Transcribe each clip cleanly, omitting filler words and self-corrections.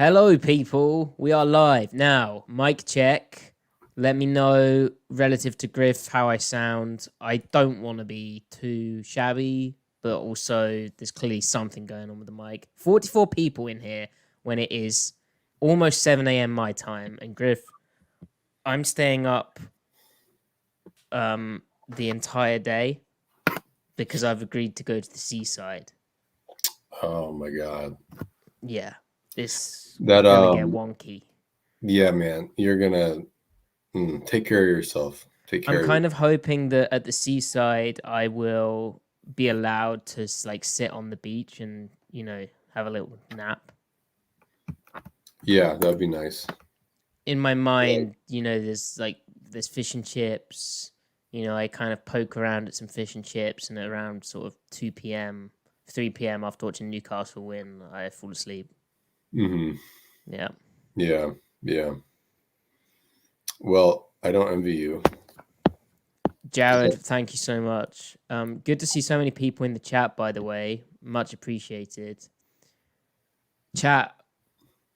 Hello, people. We are live now. Mic check. Let me know relative to Griff how I sound. I don't want to be too shabby, but also there's clearly something going on with the mic. 44 people in here when it is almost 7 a.m. my time. And Griff, I'm staying up the entire day because I've agreed to go to the seaside. Oh my God. Yeah, this That gonna get wonky. Yeah, man. You're gonna take care of yourself. Take care I'm of kind of hoping that at the seaside I will be allowed to like sit on the beach and, have a little nap. Yeah, that'd be nice. In my mind, there's fish and chips. I kind of poke around at some fish and chips, and around sort of 2 p.m., 3 p.m. after watching Newcastle win, I fall asleep. Mm-hmm. Yeah. Yeah. Yeah. Well, I don't envy you. Jared, thank you so much. Good to see so many people in the chat, by the way. Much appreciated. Chat,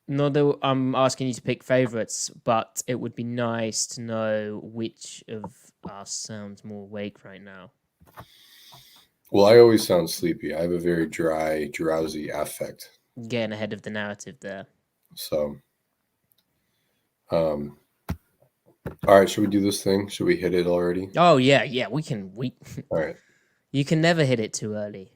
not that I'm asking you to pick favorites, but it would be nice to know which of us sounds more awake right now. Well, I always sound sleepy. I have a very dry, drowsy affect. Getting ahead of the narrative there. So, all right, should we do this thing? Should we hit it already? Oh, yeah, we can. All right. You can never hit it too early.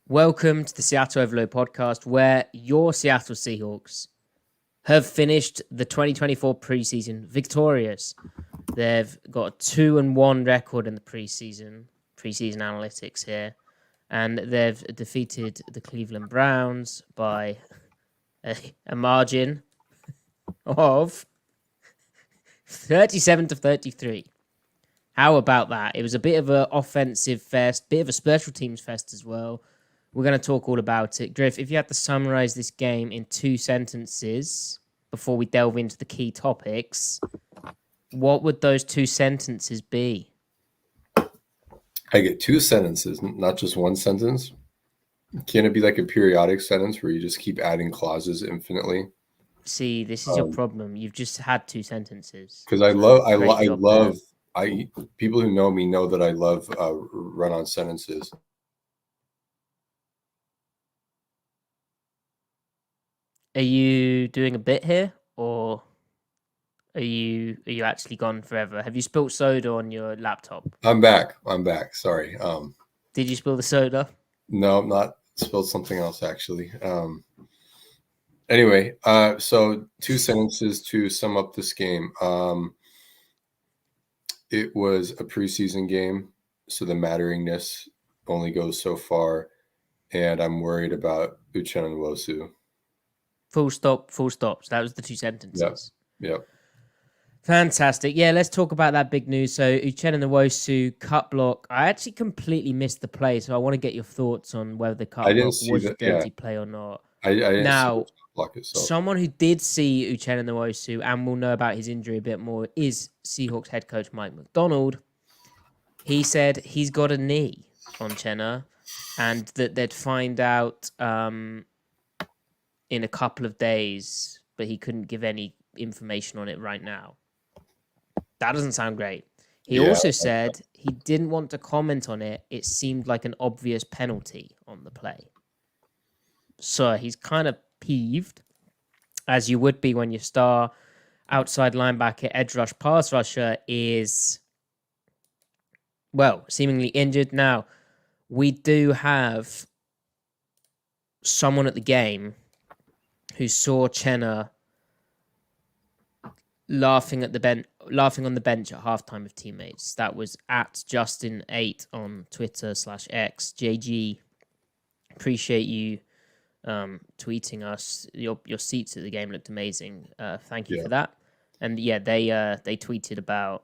Welcome to the Seattle Overload podcast, where your Seattle Seahawks have finished the 2024 preseason victorious. They've got a 2-1 record in the preseason analytics here, and they've defeated the Cleveland Browns by a margin of 37-33. How about that? It was a bit of an offensive fest, bit of a special teams fest as well. We're going to talk all about it. Griff, if you had to summarize this game in 2 sentences before we delve into the key topics, what would those 2 sentences be? I get 2 sentences, not just 1 sentence. Can it be like a periodic sentence where you just keep adding clauses infinitely? See, this is your problem. You've just had 2 sentences. Because I love people who know me know that I love run-on sentences. Are you doing a bit here, or are you actually gone forever? Have you spilt soda on your laptop? I'm back. Sorry. Did you spill the soda? No, I'm not. Spilled something else actually. Anyway, so 2 sentences to sum up this game. It was a preseason game, so the matteringness only goes so far, and I'm worried about Uchenna Nwosu. Full stop. So that was the 2 sentences. Yep. Fantastic. Yeah, let's talk about that big news. So Uchenna Nwosu cut block. I actually completely missed the play, so I want to get your thoughts on whether the cut block was a dirty play or not. I didn't now, see the block itself. Someone who did see Uchenna Nwosu and will know about his injury a bit more is Seahawks head coach Mike Macdonald. He said he's got a knee on Chenna and that they'd find out in a couple of days, but he couldn't give any information on it right now. That doesn't sound great. He also said he didn't want to comment on it. It seemed like an obvious penalty on the play. So he's kind of peeved, as you would be when your star outside linebacker, edge rush, pass rusher is, well, seemingly injured. Now, we do have someone at the game who saw Chenna laughing on the bench at halftime with teammates. That was at Justin8 on Twitter /X. JG, appreciate you tweeting us. Your seats at the game looked amazing. Thank you for that. And yeah, they tweeted about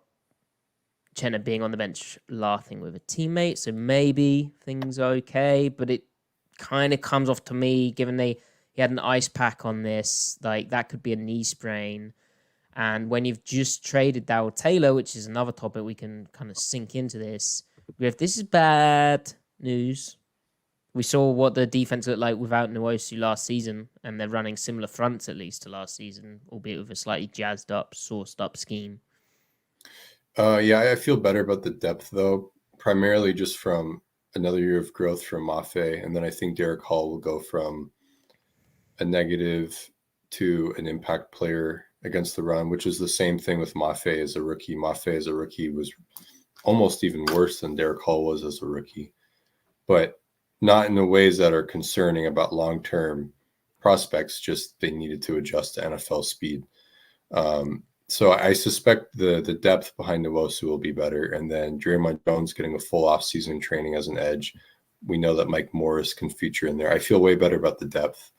Chenna being on the bench laughing with a teammate. So maybe things are okay, but it kind of comes off to me, given he had an ice pack on this, like that could be a knee sprain. And when you've just traded Darrell Taylor, which is another topic we can kind of sink into this, Griff, this is bad news. We saw what the defense looked like without Nwosu last season, and they're running similar fronts at least to last season, albeit with a slightly jazzed up, sauced up scheme. Yeah, I feel better about the depth though, primarily just from another year of growth from Mafe, and then I think Derek Hall will go from a negative to an impact player against the run, which is the same thing with Mafe as a rookie. Mafe as a rookie was almost even worse than Derek Hall was as a rookie, but not in the ways that are concerning about long-term prospects, just they needed to adjust to NFL speed. So I suspect the depth behind Nwosu will be better. And then Draymond Jones getting a full offseason training as an edge. We know that Mike Morris can feature in there. I feel way better about the depth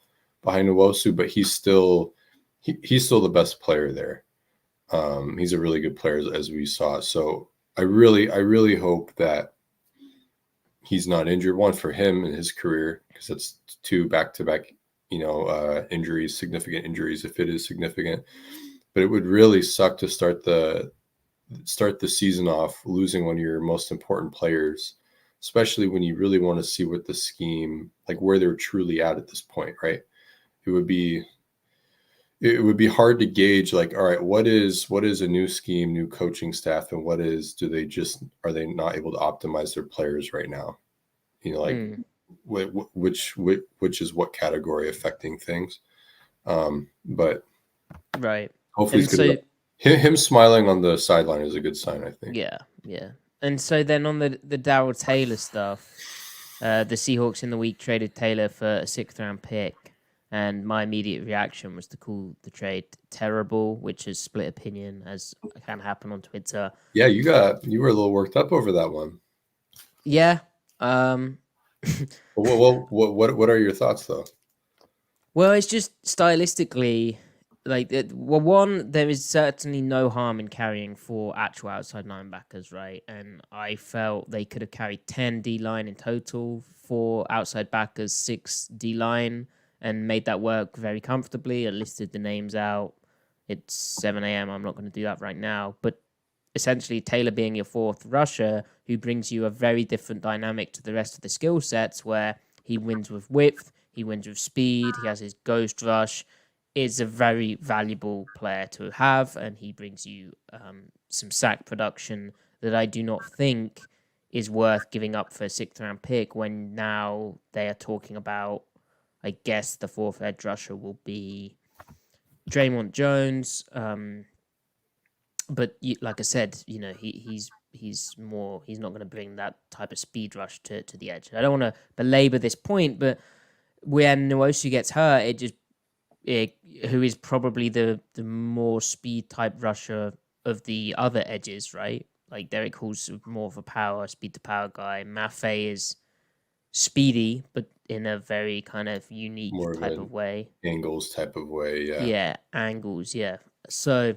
behind Nwosu, but he's still the best player there. He's a really good player as we saw. So I really hope that he's not injured. One, for him and his career, because that's 2 back-to-back, injuries, significant injuries, if it is significant. But it would really suck to start the season off losing one of your most important players, especially when you really want to see what the scheme, like where they're truly at this point, right? It would be hard to gauge, like, all right, what is a new scheme, new coaching staff, and are they not able to optimize their players right now? Which is what category affecting things. But right. Hopefully he's good. Him smiling on the sideline is a good sign, I think. Yeah. And so then on the Darrell Taylor stuff, the Seahawks in the week traded Taylor for a 6th-round pick, and my immediate reaction was to call the trade terrible, which is split opinion, as can happen on Twitter. Yeah, you were a little worked up over that one. Yeah. What are your thoughts though? Well, it's just stylistically. One, there is certainly no harm in carrying 4 actual outside linebackers, right? And I felt they could have carried 10 D-line in total, 4 outside backers, 6 D-line, and made that work very comfortably. I listed the names out. It's 7 a.m. I'm not going to do that right now. But essentially, Taylor being your 4th rusher, who brings you a very different dynamic to the rest of the skill sets, where he wins with width, he wins with speed, he has his ghost rush, is a very valuable player to have, and he brings you some sack production that I do not think is worth giving up for a 6th-round pick, when now they are talking about, I guess the 4th edge rusher will be Draymond Jones. But like I said, he's not going to bring that type of speed rush to the edge. I don't want to belabor this point, but when Nwosu gets hurt, who is probably the more speed type rusher of the other edges, right? Like Derek Hall's more of a speed to power guy. Mafe is speedy, but in a very kind of unique type of way. Angles type of way, yeah. Yeah, angles, yeah. So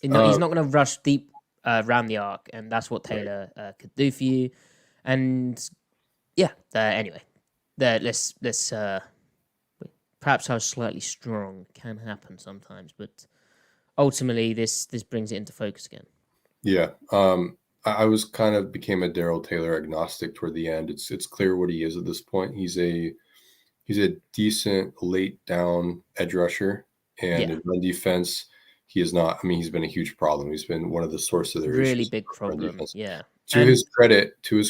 he's not going to rush deep around the arc, and that's what Taylor could do for you. And yeah, anyway, let's perhaps how slightly strong can happen sometimes, but ultimately this brings it into focus again. Yeah. I was became a Darrell Taylor agnostic toward the end. It's clear what he is at this point. He's a decent late down edge rusher, and in run defense, he is not. I mean, he's been a huge problem. He's been one of the sources of their really big problem. Yeah. To his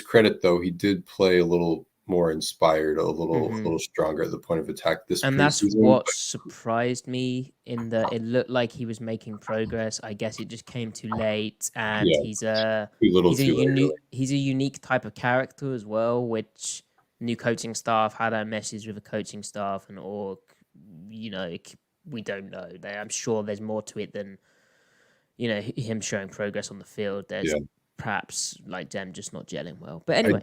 credit, though, he did play a little more inspired, a little stronger at the point of attack this and that's what surprised me. It looked like he was making progress. I guess it just came too late, and he's a unique type of character as well, which new coaching staff, how that meshes with a coaching staff and org, we don't know. I'm sure there's more to it than him showing progress on the field. There's perhaps like them just not gelling well. But anyway,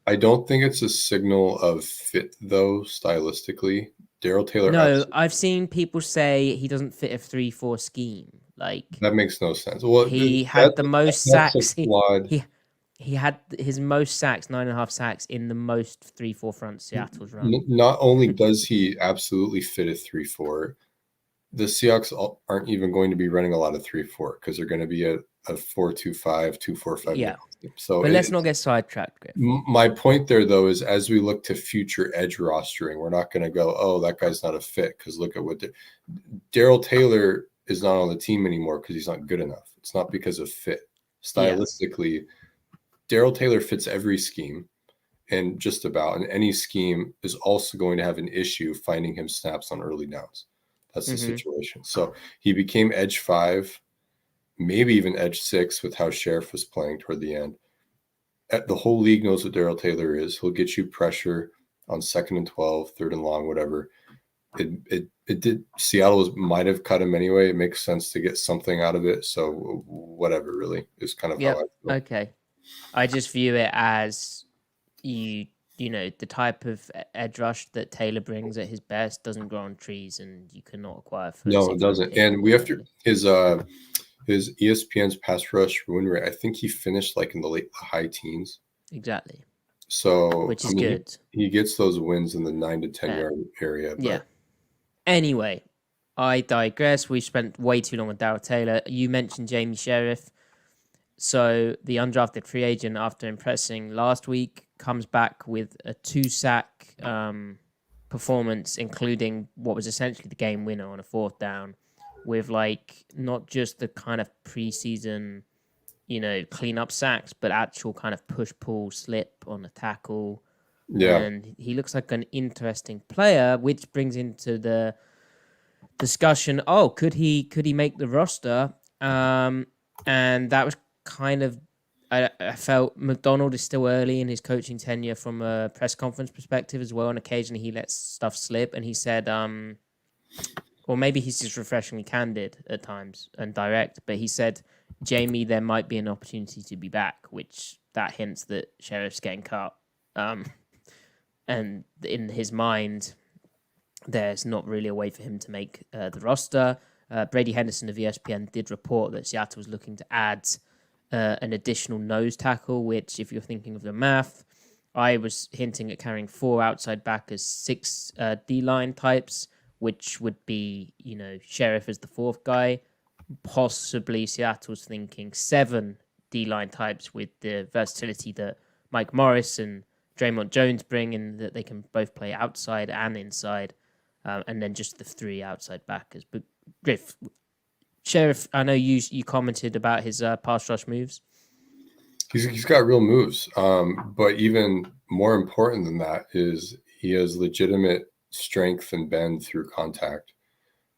I don't think it's a signal of fit, though, stylistically. Darrell Taylor. No, I've seen people say he doesn't fit a 3-4 scheme. Like that makes no sense. Well, he had the most sacks. He had his most sacks, 9.5 sacks in the most 3-4 front Seattle's run. Not only does he absolutely fit a 3-4, the Seahawks aren't even going to be running a lot of 3-4 because they're going to be a 4-2-5, 2-4-5. Yeah. So but let's not get sidetracked, Griff. My point there, though, is as we look to future edge rostering, we're not going to go, oh, that guy's not a fit because look at what Darrell Taylor is not on the team anymore because he's not good enough. It's not because of fit. Stylistically, Darrell Taylor fits every scheme. And just about, and any scheme is also going to have an issue finding him snaps on early downs. That's the situation. So he became edge 5, maybe even edge 6 with how Sheriff was playing toward the end. The whole league knows what Darrell Taylor is. He'll get you pressure on 2nd and 12, 3rd and long, whatever. It did. Seattle might have cut him anyway. It makes sense to get something out of it. So whatever, really, is kind of how I feel. Okay. I just view it as you know, the type of edge rush that Taylor brings at his best doesn't grow on trees, and you cannot acquire. No, it doesn't. And we have to his ESPN's pass rush win rate. I think he finished like in the high teens. Exactly. So which is good. He gets those wins in the 9 to 10 yard area. But... Yeah. Anyway, I digress. We spent way too long with Darrell Taylor. You mentioned Jamie Sheriff. So the undrafted free agent, after impressing last week, comes back with a 2-sack performance, including what was essentially the game winner on a 4th down, with like not just the kind of preseason, you know, clean up sacks, but actual kind of push, pull, slip on a tackle. Yeah. And he looks like an interesting player, which brings into the discussion, could he make the roster? And that was kind of, I felt Macdonald is still early in his coaching tenure from a press conference perspective as well, and occasionally he lets stuff slip. And he said, or maybe he's just refreshingly candid at times and direct, but he said, Jamie, there might be an opportunity to be back, which that hints that Sheriff's getting cut. And in his mind, there's not really a way for him to make the roster. Brady Henderson of ESPN did report that Seattle was looking to add an additional nose tackle, which, if you're thinking of the math, I was hinting at carrying 4 outside backers, 6 D-line types, which would be, you know, Sheriff as the 4th guy. Possibly Seattle's thinking 7 D-line types with the versatility that Mike Morris and Draymond Jones bring, in that they can both play outside and inside, and then just the 3 outside backers. But Griff, Sheriff, I know you commented about his pass rush moves. He's got real moves, but even more important than that is he has legitimate strength and bend through contact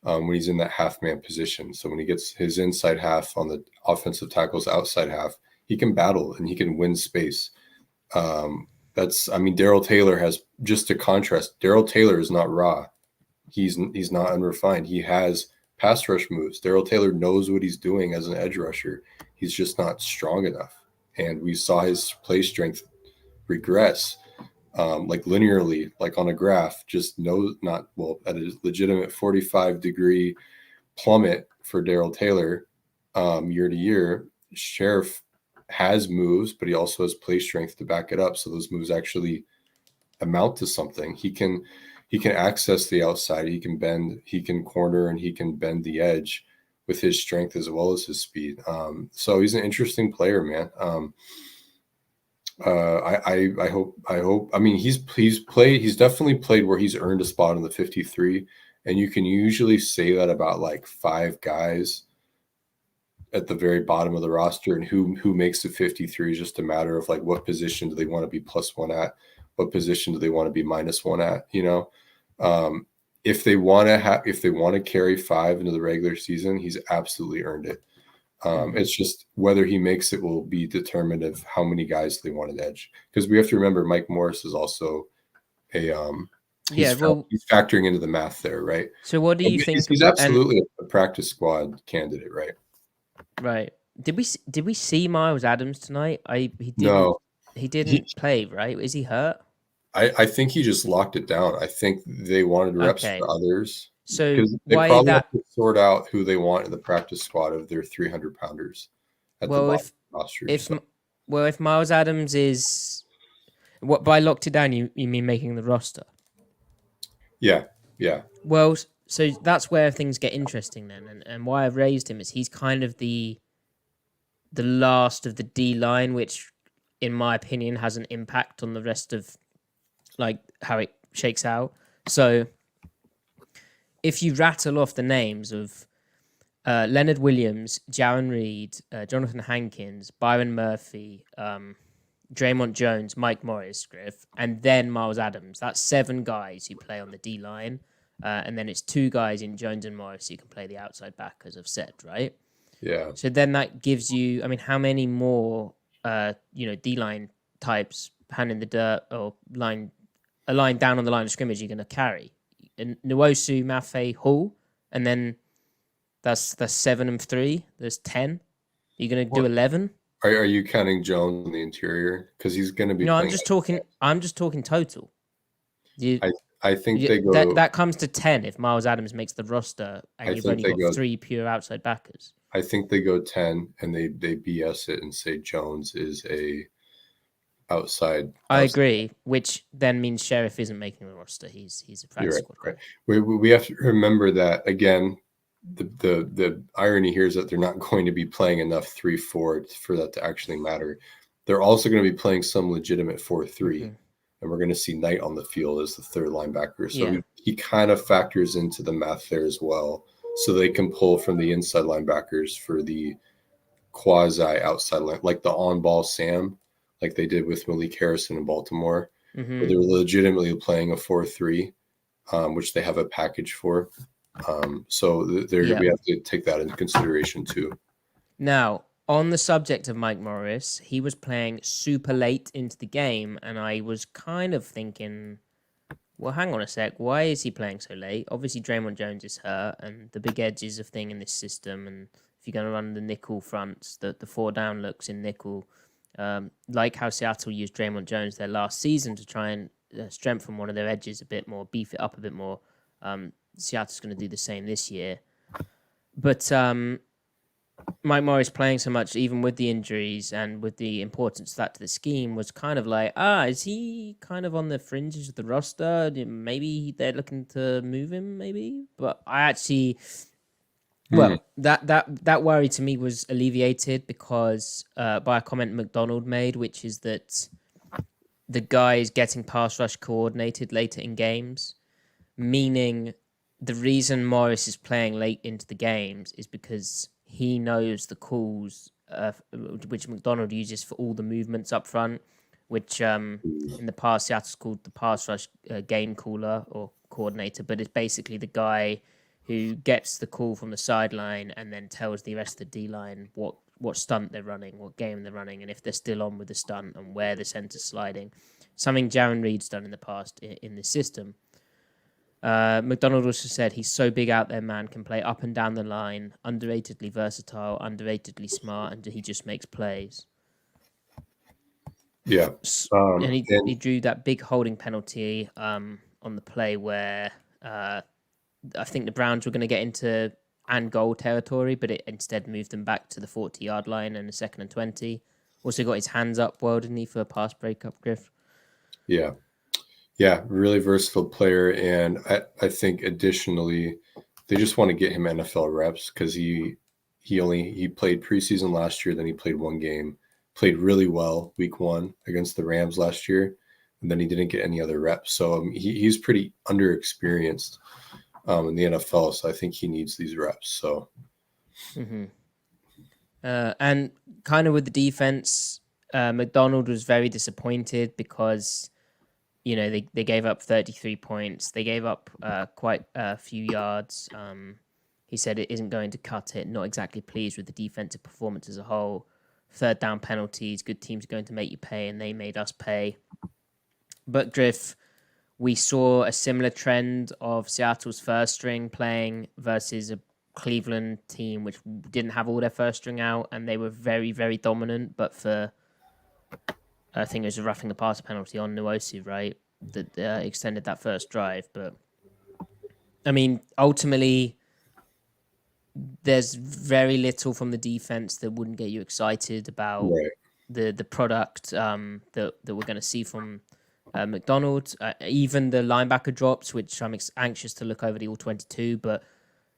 when he's in that half-man position. So when he gets his inside half on the offensive tackle's outside half, he can battle and he can win space. Darrell Taylor has, just to contrast, Darrell Taylor is not raw. He's not unrefined. He has pass rush moves. Darrell Taylor knows what he's doing as an edge rusher. He's just not strong enough. And we saw his play strength regress, like linearly, like on a graph, at a legitimate 45-degree plummet for Darrell Taylor year to year. Sheriff has moves, but he also has play strength to back it up. So those moves actually amount to something. He can access the outside. He can bend, he can corner, and he can bend the edge with his strength as well as his speed. So he's an interesting player, man. I hope. I mean, he's definitely played where he's earned a spot in the 53, and you can usually say that about like 5 guys at the very bottom of the roster, and who makes the 53 is just a matter of like what position do they want to be +1 at, what position do they want to be -1 at, you know. If they want to carry 5 into the regular season, he's absolutely earned it. It's just whether he makes it will be determined of how many guys they want at edge, because we have to remember Mike Morris is also he's factoring into the math there, right? So what do you think? He's absolutely a practice squad candidate, right? Right. Did we see Miles Adams tonight? He didn't play, right? Is he hurt? I think he just locked it down. I think they wanted reps for others. So they probably have to sort out who they want in the practice squad of their 300-pounders at the bottom roster. If Miles Adams is by locked it down, you mean making the roster? Yeah. Well, So that's where things get interesting then, and why I've raised him is he's kind of the last of the D line, which, in my opinion, has an impact on the rest of like how it shakes out. So if you rattle off the names of Leonard Williams, Jaron Reed, Jonathan Hankins, Byron Murphy, Draymond Jones, Mike Morris, Griff, and then Miles Adams. That's 7 guys who play on the D line. And then it's 2 guys in Jones and Morris who can play the outside back, as I've said, right? Yeah. So then that gives you, I mean, how many more, D line types, hand in the dirt or a line down on the line of scrimmage you're going to carry? Nwosu, Mafe, Hall, and then that's 7 and 3. There's 10. You're going to do 11. Are you counting Jones in the interior? Because he's going to be. No, playing I'm just talking total. I think they go. That comes to 10 if Miles Adams makes the roster, and you've only got 3 pure outside backers. I think they go 10, and they BS it and say Jones is a outside. I agree, which then means Sheriff isn't making the roster. He's a practice squad. Right. We have to remember that again. The irony here is that they're not going to be playing enough 3-4 for that to actually matter. They're also going to be playing some legitimate 4-3, and we're going to see Knight on the field as the third linebacker. So he kind of factors into the math there as well. So they can pull from the inside linebackers for the quasi outside line, like the on-ball Sam, like they did with Malik Harrison in Baltimore, where they were legitimately playing a 4-3, which they have a package for. So we have to take that into consideration too. Now, on the subject of Mike Morris, he was playing super late into the game, and I was kind of thinking, well, hang on a sec, why is he playing so late? Obviously, Draymond Jones is hurt, and the big edge is a thing in this system, and if you're going to run the nickel fronts, the 4-down looks in nickel, like how Seattle used Draymond Jones their last season to try and strengthen one of their edges a bit more, beef it up a bit more. Seattle's going to do the same this year. But Mike Morris playing so much, even with the injuries and with the importance of that to the scheme, was kind of like, is he kind of on the fringes of the roster? Maybe they're looking to move him, maybe? But I actually... Well, that worry to me was alleviated because by a comment Macdonald made, which is that the guy is getting pass rush coordinated later in games, meaning the reason Morris is playing late into the games is because he knows the calls which Macdonald uses for all the movements up front, which in the past Seattle's called the pass rush game caller or coordinator, but it's basically the guy who gets the call from the sideline and then tells the rest of the D-line what stunt they're running, what game they're running, and if they're still on with the stunt and where the center's sliding. Something Jaron Reed's done in the past in this system. Macdonald also said he's so big out there, man, can play up and down the line, underratedly versatile, underratedly smart, and he just makes plays. Yeah. And he drew that big holding penalty on the play where I think the Browns were going to get into and goal territory, but it instead moved them back to the 40-yard line and a 2nd and 20. Also got his hands up well, didn't he, for a pass breakup, Griff? Yeah. Yeah, really versatile player. And I think additionally, they just want to get him NFL reps because he played preseason last year, then he played 1 game, played really well week 1 against the Rams last year, and then he didn't get any other reps. So he's pretty underexperienced in the NFL. So I think he needs these reps. So, and kind of with the defense, Macdonald was very disappointed because they gave up 33 points. They gave up quite a few yards. He said it isn't going to cut it. Not exactly pleased with the defensive performance as a whole. 3rd down penalties. Good teams are going to make you pay, and they made us pay. But Griff, we saw a similar trend of Seattle's first string playing versus a Cleveland team which didn't have all their first string out, and they were very, very dominant. But for I think it was a roughing the passer penalty on Nwosu, right? That extended that first drive. But, I mean, ultimately, there's very little from the defense that wouldn't get you excited about the product that we're going to see from Macdonald, even the linebacker drops, which I'm anxious to look over the all-22, but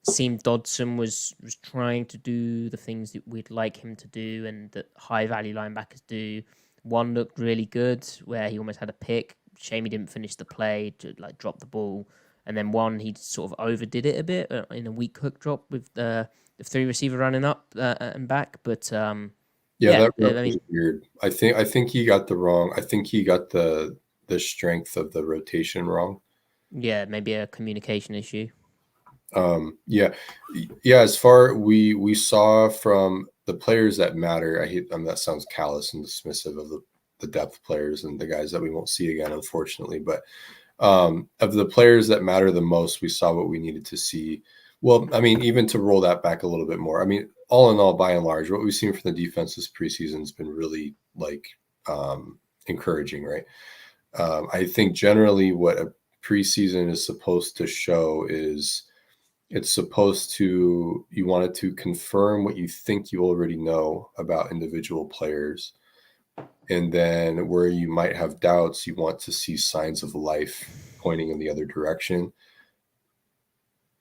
seemed Dodson was trying to do the things that we'd like him to do and that high-value linebackers do. One looked really good, where he almost had a pick. Shame he didn't finish the play, to like drop the ball. And then one, he sort of overdid it a bit in a weak hook drop with the three receiver running up and back. But That I was mean, weird. I think he got the wrong. I think he got the strength of the rotation wrong. yeah, maybe a communication issue. Yeah. As far we saw from the players that matter, I hate that sounds callous and dismissive of the depth players and the guys that we won't see again, unfortunately. But of the players that matter the most, we saw what we needed to see. Well, I mean, even to roll that back a little bit more. I mean, all in all, by and large, what we've seen from the defense this preseason has been really encouraging, right? I think generally what a preseason is supposed to show is you want it to confirm what you think you already know about individual players. And then where you might have doubts, you want to see signs of life pointing in the other direction.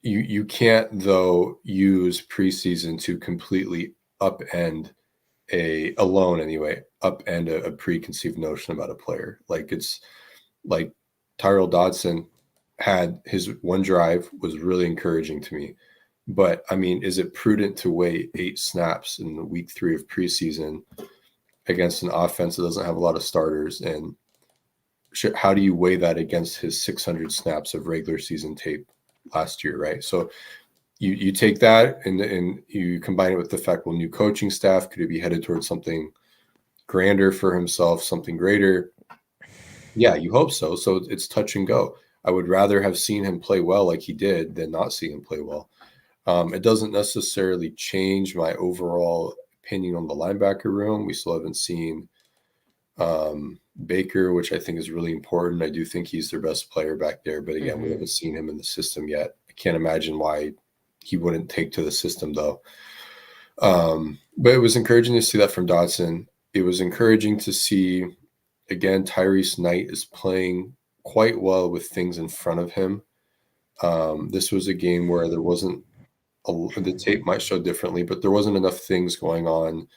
You can't, though, use preseason to completely upend a preconceived notion about a player. Like it's like Tyrell Dodson had his one drive was really encouraging to me. But I mean, is it prudent to wait 8 snaps in week 3 of preseason against an offense that doesn't have a lot of starters? And how do you weigh that against his 600 snaps of regular season tape last year, right? So you take that and you combine it with the fact, well, new coaching staff, could he be headed towards something grander for himself, something greater? Yeah, you hope so. So it's touch and go. I would rather have seen him play well like he did than not see him play well. It doesn't necessarily change my overall opinion on the linebacker room. We still haven't seen Baker, which I think is really important. I do think he's their best player back there. But again, we haven't seen him in the system yet. I can't imagine why he wouldn't take to the system, though. But it was encouraging to see that from Dodson. It was encouraging to see, again, Tyrese Knight is playing quite well with things in front of him. This was a game where there wasn't the tape might show differently, but there wasn't enough things going on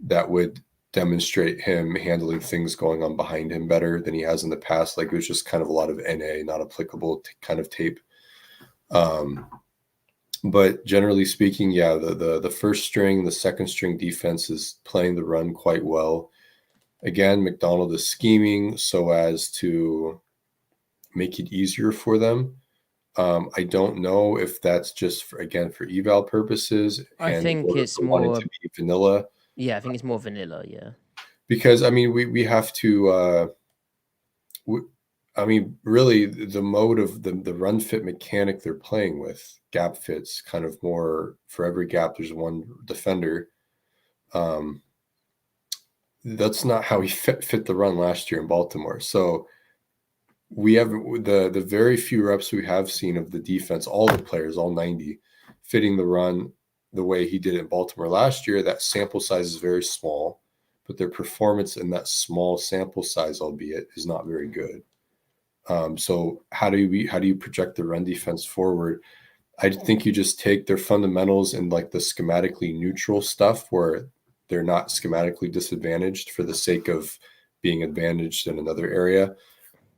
that would demonstrate him handling things going on behind him better than he has in the past. Like it was just kind of a lot of NA, not applicable kind of tape. But generally speaking, yeah, the first string, the second string defense is playing the run quite well. Again, Macdonald is scheming so as to make it easier for them. I don't know if that's just for eval purposes. I think it's more to be vanilla. Yeah, I think it's more vanilla. Yeah, because I mean we have to. Really, the mode of the run fit mechanic they're playing with gap fits, kind of more for every gap there's one defender. That's not how he fit the run last year in Baltimore. So we have the very few reps we have seen of the defense, all the players, all 90, fitting the run the way he did it in Baltimore last year. That sample size is very small, but their performance in that small sample size, albeit, is not very good. So how do you project the run defense forward? I think you just take their fundamentals and like the schematically neutral stuff where they're not schematically disadvantaged for the sake of being advantaged in another area.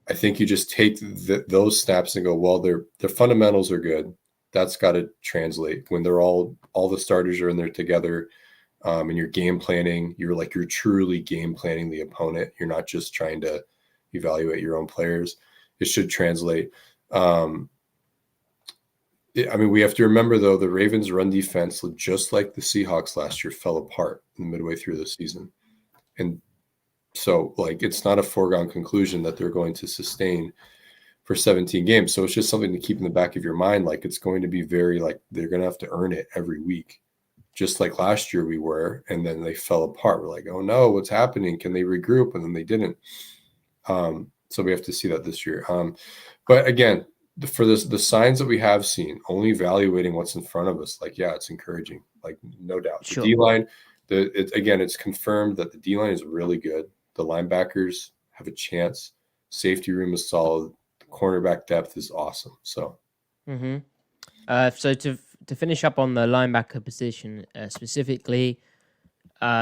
I think you just take those snaps and go, well, their fundamentals are good. That's got to translate when they're all the starters are in there together, and you're game planning. You're truly game planning the opponent. You're not just trying to evaluate your own players. It should translate. We have to remember, though, the Ravens' run defense, just like the Seahawks last year, fell apart midway through the season. And so, it's not a foregone conclusion that they're going to sustain for 17 games. So it's just something to keep in the back of your mind. It's going to be very, they're going to have to earn it every week, just like last year we were. And then they fell apart. We're like, oh, no, what's happening? Can they regroup? And then they didn't. So we have to see that this year. But again, for the signs that we have seen, only evaluating what's in front of us, it's encouraging, no doubt. Sure. The D-line, it's confirmed that the D-line is really good. The linebackers have a chance Safety room is solid. Cornerback depth is awesome. So, so to finish up on the linebacker position specifically,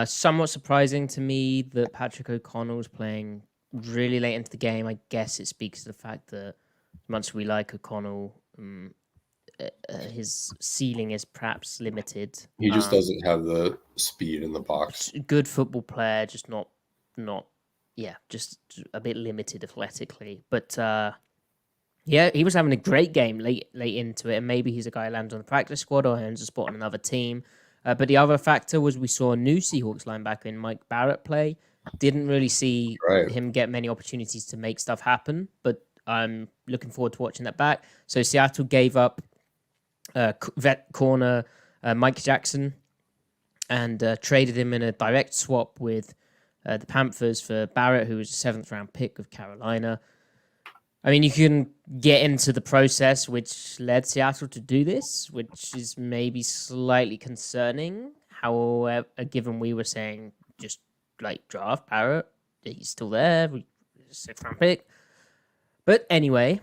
somewhat surprising to me that Patrick O'Connell's playing really late into the game. I guess it speaks to the fact that as much as we like O'Connell, his ceiling is perhaps limited. he just doesn't have the speed in the box. Good football player, just not just a bit limited athletically. But yeah, he was having a great game late into it, and maybe he's a guy who lands on the practice squad or earns a spot on another team. But the other factor was we saw a new Seahawks linebacker in Mike Barrett play. Didn't really see him get many opportunities to make stuff happen, but I'm looking forward to watching that back. So Seattle gave up vet corner Mike Jackson and traded him in a direct swap with the Panthers for Barrett, who was a 7th-round pick of Carolina. I mean, you can get into the process which led Seattle to do this, which is maybe slightly concerning. However, given we were saying just like draft Barrett, he's still there, 6th-round pick. But anyway,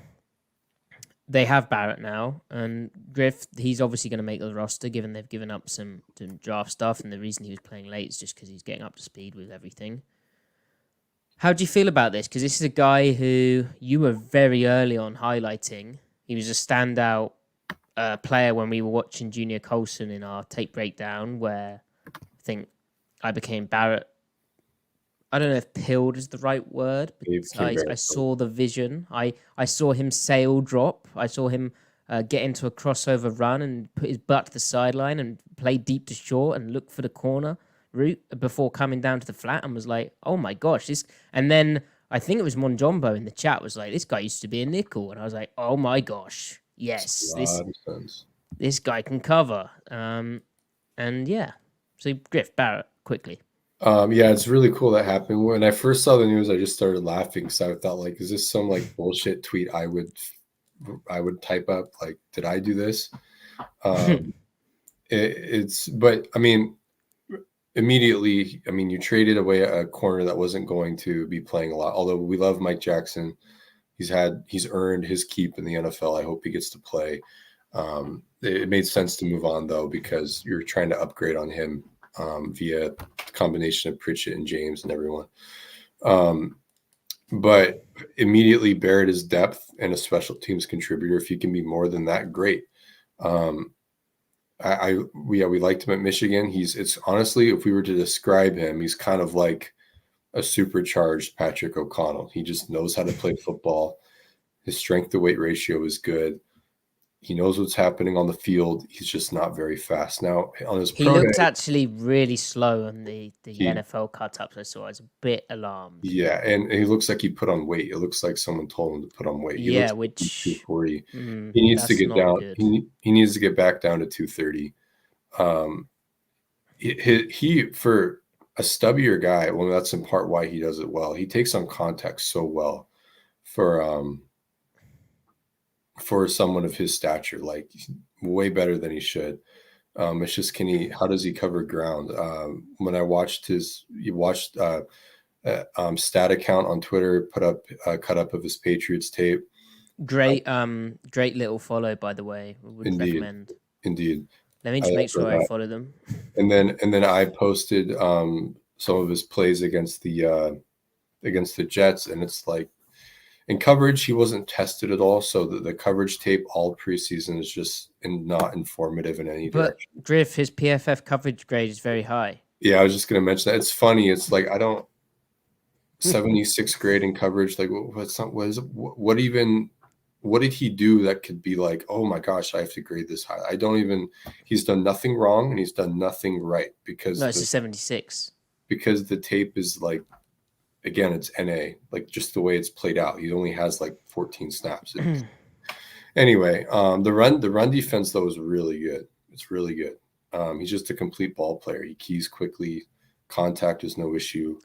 they have Barrett now, and Griff, he's obviously going to make the roster, given they've given up some draft stuff, and the reason he was playing late is just because he's getting up to speed with everything. How do you feel about this? Because this is a guy who you were very early on highlighting. He was a standout player when we were watching Junior Colson in our tape breakdown, where I think I became Barrett. I don't know if pilled is the right word, but I saw the vision. I saw him sail drop. I saw him get into a crossover run and put his butt to the sideline and play deep to short and look for the corner route before coming down to the flat, and was like, oh my gosh, this. And then I think it was Monjombo in the chat was like, this guy used to be a nickel, and I was like, oh my gosh, yes, this guy can cover. And yeah, so Griff, Barrett, quickly. Yeah, it's really cool that happened. When I first saw the news, I just started laughing because I thought, like, is this some like bullshit tweet I would type up? Like, did I do this? But I mean, immediately, I mean, you traded away a corner that wasn't going to be playing a lot. Although we love Mike Jackson, he's earned his keep in the NFL. I hope he gets to play. It made sense to move on though, because you're trying to upgrade on him via combination of Pritchett and James and everyone. But immediately Barrett is depth and a special teams contributor. If he can be more than that, great. We liked him at Michigan. It's honestly, if we were to describe him, he's kind of like a supercharged Patrick O'Connell. He just knows how to play football. His strength to weight ratio is good. He knows what's happening on the field. He's just not very fast. Now, on his he looked actually really slow on the NFL cut-ups I saw. I was a bit alarmed. Yeah, and he looks like he put on weight. It looks like someone told him to put on weight. He which 240. He needs to get down. He needs to get back down to 230. He for a stubbier guy, well, that's in part why he does it well. He takes on contact so well for someone of his stature, like way better than he should. It's just, how does he cover ground? When I watched stat account on Twitter, put up a cut up of his Patriots tape. Great little follow, by the way. Would recommend. Indeed. Let me just make sure I follow them. And then I posted some of his plays against the Jets, and it's like, in coverage, he wasn't tested at all. So the coverage tape all preseason is just not informative in any direction. But Griff, his PFF coverage grade is very high. Yeah, I was just going to mention that. It's funny. It's like, 76th grade in coverage. Like, what did he do that could be like, oh my gosh, I have to grade this high? He's done nothing wrong and he's done nothing right because it's a 76. Because the tape is like, again, it's NA, like just the way it's played out. He only has like 14 snaps. Anyway, the run defense though is really good. It's really good. He's just a complete ball player. He keys quickly. Contact is no issue.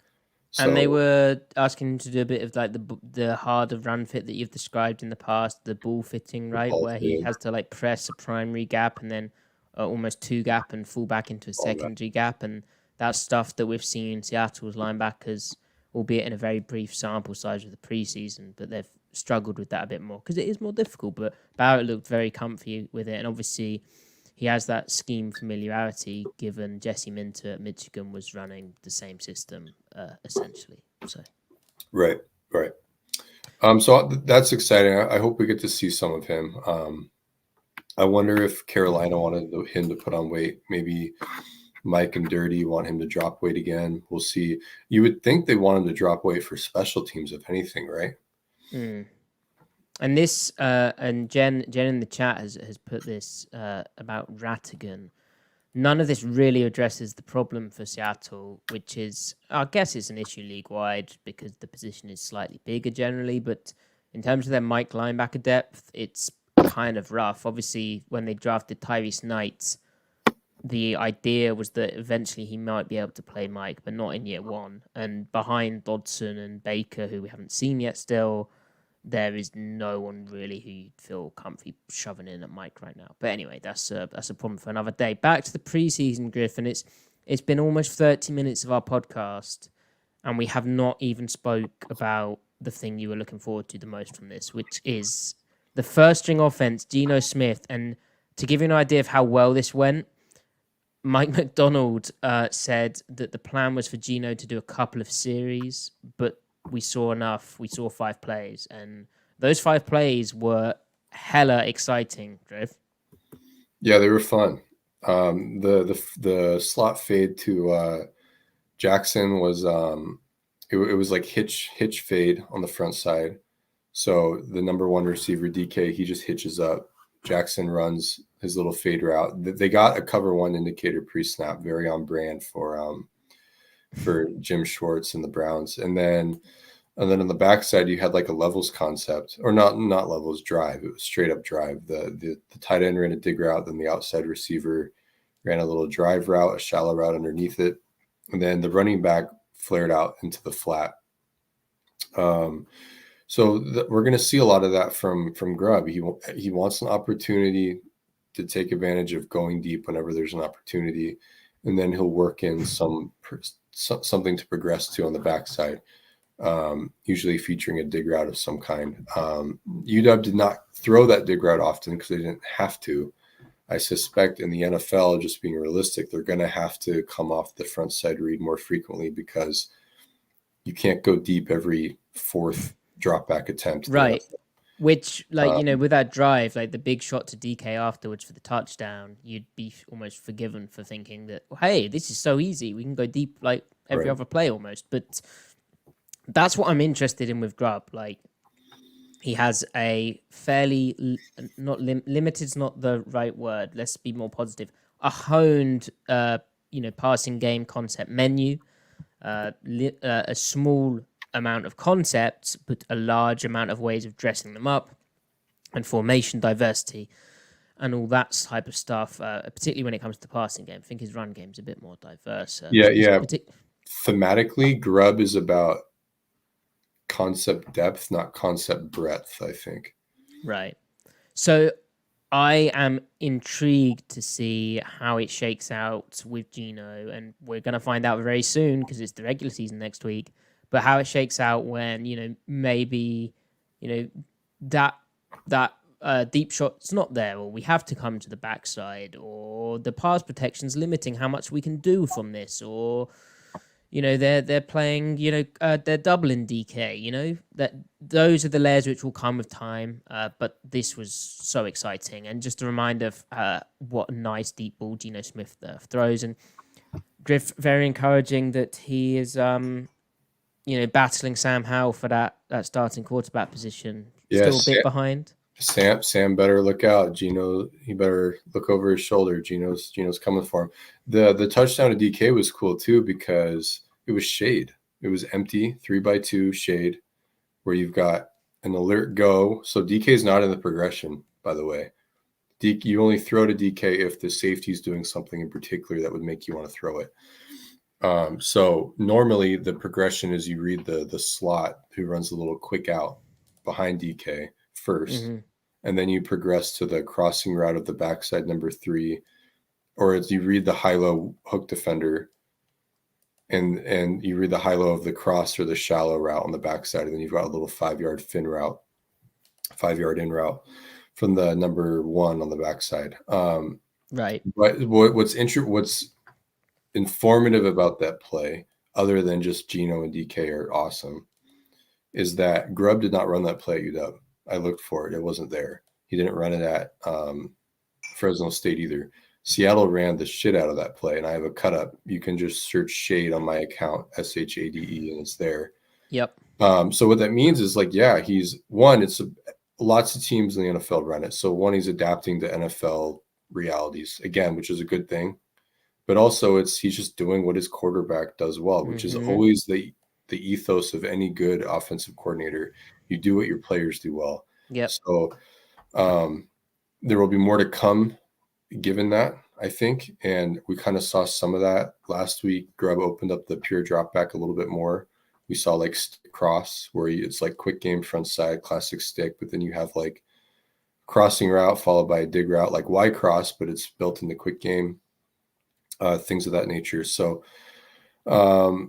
So, and they were asking him to do a bit of like the harder run fit that you've described in the past, the ball fitting, right? Where he has to like press a primary gap and then almost two gap and fall back into a secondary gap. And that's stuff that we've seen Seattle's linebackers albeit in a very brief sample size of the preseason, but they've struggled with that a bit more because it is more difficult. But Barrett looked very comfy with it, and obviously he has that scheme familiarity given Jesse Minter at Michigan was running the same system essentially. So right. So that's exciting. I hope we get to see some of him. I wonder if Carolina wanted him to put on weight. Maybe Mike and Dirty want him to drop weight again. We'll see. You would think they want him to drop weight for special teams, if anything, right? And this and Jen in the chat has put this about Rattigan. None of this really addresses the problem for Seattle, which is, I guess it's an issue league-wide because the position is slightly bigger generally, but in terms of their Mike linebacker depth, it's kind of rough. Obviously, when they drafted Tyrese Knight, the idea was that eventually he might be able to play Mike, but not in year one. And behind Dodson and Baker, who we haven't seen yet still, there is no one really who you'd feel comfy shoving in at Mike right now. But anyway, that's a problem for another day. Back to the preseason, Griff, and it's been almost 30 minutes of our podcast, and we have not even spoke about the thing you were looking forward to the most from this, which is the first string offense, Geno Smith. And to give you an idea of how well this went, Mike Macdonald said that the plan was for Geno to do a couple of series, but we saw enough. We saw 5 plays, and those 5 plays were hella exciting, Griff. Yeah, they were fun. The slot fade to Jackson was it was like hitch fade on the front side. So the number 1 receiver DK, he just hitches up. Jackson runs his little fade route. They got a cover 1 indicator pre-snap, very on brand for Jim Schwartz and the Browns. And then on the backside, you had like a levels concept, or not levels, drive. It was straight up drive. The tight end ran a dig route, then the outside receiver ran a little drive route, a shallow route underneath it, and then the running back flared out into the flat. So we're going to see a lot of that from Grubb. He wants an opportunity to take advantage of going deep whenever there's an opportunity, and then he'll work in something to progress to on the backside, usually featuring a dig route of some kind. UW did not throw that dig route often because they didn't have to. I suspect in the NFL, just being realistic, they're going to have to come off the front side read more frequently because you can't go deep every 4th drop back attempt. Right. Which, with that drive, like the big shot to DK afterwards for the touchdown, you'd be almost forgiven for thinking that, hey, this is so easy. We can go deep like every other play almost. But that's what I'm interested in with Grubb. Like, he has a fairly, limited's not the right word. Let's be more positive. A honed, passing game concept menu, a small amount of concepts, but a large amount of ways of dressing them up, and formation diversity, and all that type of stuff. Particularly when it comes to the passing game, I think his run game's a bit more diverse. Thematically, Grubb is about concept depth, not concept breadth, I think. Right. So I am intrigued to see how it shakes out with Geno, and we're going to find out very soon because it's the regular season next week. But how it shakes out when, maybe, that deep shot's not there, or we have to come to the backside, or the pass protection's limiting how much we can do from this, or, they're playing, they're doubling DK, that those are the layers which will come with time. But this was so exciting. And just a reminder of what a nice deep ball Geno Smith throws. And Griff, very encouraging that he is... battling Sam Howell for that starting quarterback position. Still a bit behind. Sam better look out. Geno, he better look over his shoulder. Geno's coming for him. The touchdown to DK was cool too because it was shade. It was empty 3x2 shade where you've got an alert go. So DK is not in the progression, by the way. You only throw to DK if the safety is doing something in particular that would make you want to throw it. So normally the progression is you read the slot who runs a little quick out behind DK first, and then you progress to the crossing route of the backside number 3, or as you read the high-low hook defender, and you read the high-low of the cross or the shallow route on the backside, and then you've got a little 5-yard fin route, 5-yard in route from the number 1 on the backside. Right. But what's informative about that play, other than just Geno and DK are awesome, is that Grubb did not run that play at UW. I looked for it. It wasn't there. He didn't run it at Fresno State either. Seattle ran the shit out of that play, and I have a cut up. You can just search Shade on my account, SHADE, and it's there. Yep. So what that means is he's one. It's lots of teams in the NFL run it. So one, he's adapting to NFL realities again, which is a good thing. But also, he's just doing what his quarterback does well, which is always the ethos of any good offensive coordinator. You do what your players do well. Yep. So there will be more to come given that, I think. And we kind of saw some of that last week. Grubb opened up the pure drop back a little bit more. We saw like stick cross where it's like quick game front side, classic stick, but then you have like crossing route followed by a dig route, like Y cross, but it's built in the quick game, things of that nature. So I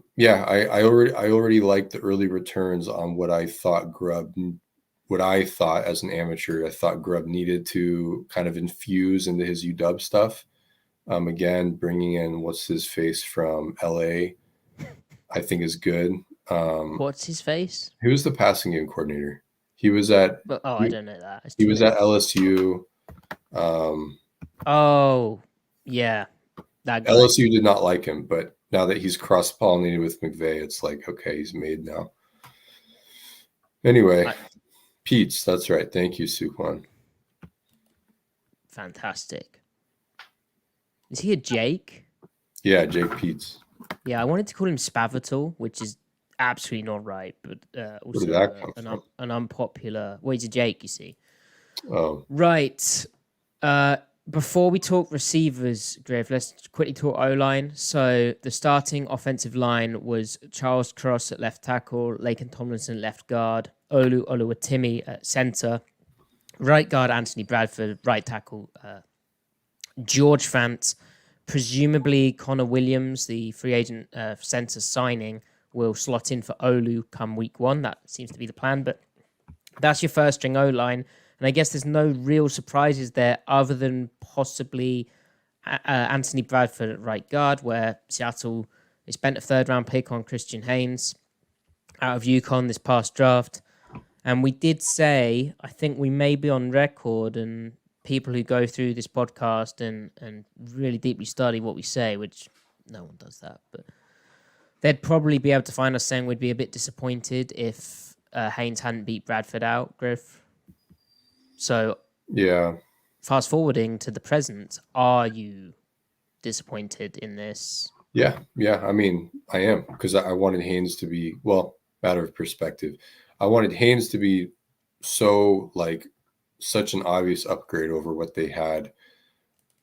already liked the early returns on what I thought as an amateur, I thought Grubb needed to kind of infuse into his UW stuff. Again, bringing in what's his face from LA, I think is good. What's his face? He was the passing game coordinator. He was at. I don't know that. He was at LSU. Yeah, that guy. LSU did not like him, but now that he's cross-pollinated with McVay, it's like, okay, he's made now. Anyway, Pete's, that's right. Thank you, Sukwan. Fantastic. Is he a Jake? Yeah, Jake Pete's. Yeah, I wanted to call him Spavital, which is absolutely not right, but also Where did that come from? An unpopular. Well, he's a Jake, you see. Oh. Right. Before we talk receivers, Griff, let's quickly talk O-line. So the starting offensive line was Charles Cross at left tackle, Laken Tomlinson at left guard, Olu Oluwatimi at center, right guard Anthony Bradford, right tackle George Fant. Presumably Connor Williams, the free agent center signing, will slot in for Olu come week 1. That seems to be the plan, but that's your first string O-line. And I guess there's no real surprises there other than possibly Anthony Bradford at right guard, where Seattle spent a 3rd-round pick on Christian Haynes out of UConn this past draft. And we did say, I think we may be on record, and people who go through this podcast and really deeply study what we say, which no one does that, but they'd probably be able to find us saying we'd be a bit disappointed if Haynes hadn't beat Bradford out, Griff. So, yeah. Fast forwarding to the present, are you disappointed in this? Yeah. I mean, I am, because I wanted Haynes to be, well, matter of perspective. I wanted Haynes to be such an obvious upgrade over what they had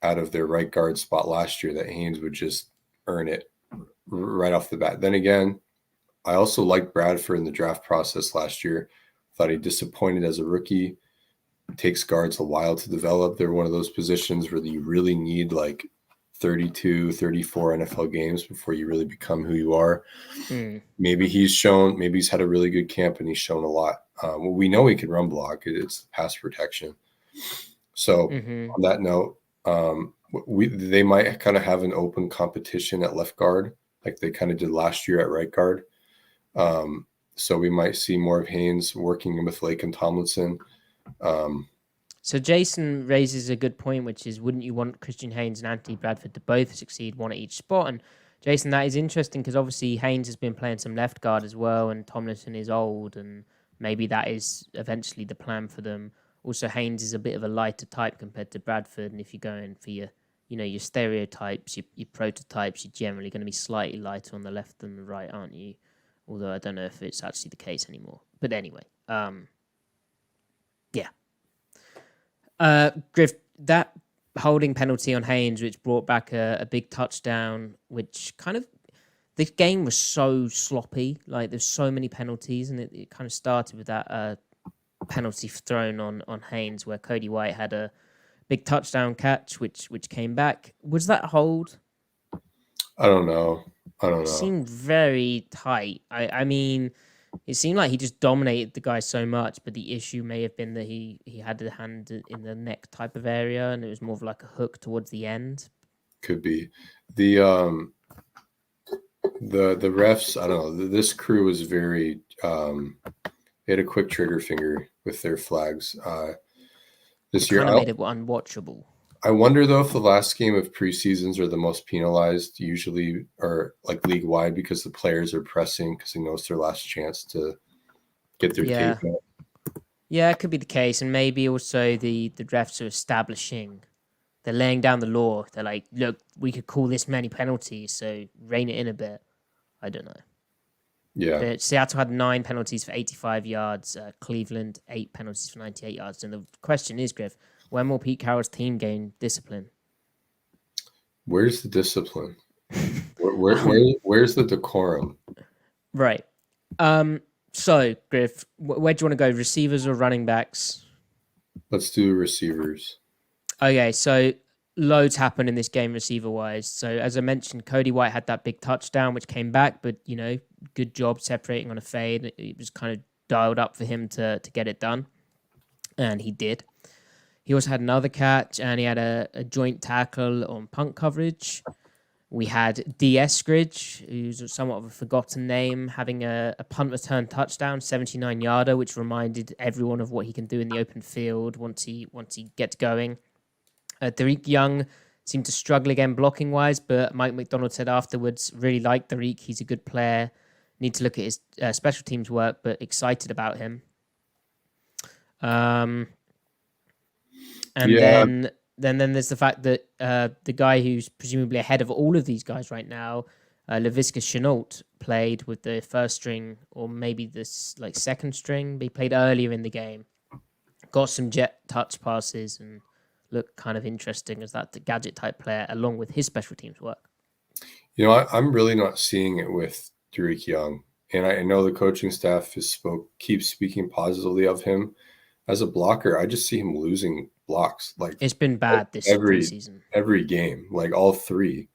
out of their right guard spot last year that Haynes would just earn it right off the bat. Then again, I also liked Bradford in the draft process last year. Thought he disappointed as a rookie. It takes guards a while to develop. They're one of those positions where you really need like 32, 34 NFL games before you really become who you are. Maybe he's had a really good camp and he's shown a lot. We know he can run block. It's pass protection. So on that note, they might kind of have an open competition at left guard, like they kind of did last year at right guard. So we might see more of Haynes working with Laken Tomlinson. So Jason raises a good point, which is, wouldn't you want Christian Haynes and Anthony Bradford to both succeed, one at each spot? And Jason, that is interesting because obviously Haynes has been playing some left guard as well, and Tomlinson is old, and maybe that is eventually the plan for them. Also, Haynes is a bit of a lighter type compared to Bradford, and if you're going for your stereotypes, your prototypes, you're generally going to be slightly lighter on the left than the right, aren't you? Although I don't know if it's actually the case anymore. But anyway, Griff, that holding penalty on Haynes, which brought back a big touchdown, which kind of, the game was so sloppy. Like, there's so many penalties, and it kind of started with that penalty thrown on Haynes, where Cody White had a big touchdown catch, which came back. Was that a hold? I don't know. I don't know. Seemed very tight. I mean, it seemed like he just dominated the guy so much, but the issue may have been that he had the hand in the neck type of area, and it was more of like a hook towards the end. Could be the refs. I don't know. This crew was very. They had a quick trigger finger with their flags this It year. kind of made it unwatchable. I wonder though if the last game of preseasons are the most penalized, usually, or like league wide, because the players are pressing because they know it's their last chance to get their tape out. Yeah, it could be the case, and maybe also the refs are establishing. They're laying down the law. They're like, look, we could call this many penalties, so rein it in a bit. I don't know. Yeah. Seattle had 9 penalties for 85 yards. Cleveland 8 penalties for 98 yards. And the question is, Griff, when will Pete Carroll's team gain discipline? Where's the discipline? Where's the decorum? Right. So, Griff, where do you want to go? Receivers or running backs? Let's do receivers. Okay, so loads happened in this game receiver-wise. So, as I mentioned, Cody White had that big touchdown, which came back, but, good job separating on a fade. It was kind of dialed up for him to get it done, and he did. He also had another catch, and he had a joint tackle on punt coverage. We had D. Eskridge, who's somewhat of a forgotten name, having a punt return touchdown, 79-yarder, which reminded everyone of what he can do in the open field once he gets going. Derek Young seemed to struggle again blocking-wise, but Mike Macdonald said afterwards, really liked Derek. He's a good player. Need to look at his special teams work, but excited about him. Then there's the fact that the guy who's presumably ahead of all of these guys right now, Laviska Shenault, played with the first string or maybe this second string, but he played earlier in the game. Got some jet touch passes and looked kind of interesting as that gadget type player along with his special teams work. I'm really not seeing it with Derek Young. And I know the coaching staff keeps speaking positively of him as a blocker. I just see him losing blocks. It's been bad this preseason. Every game, all 3.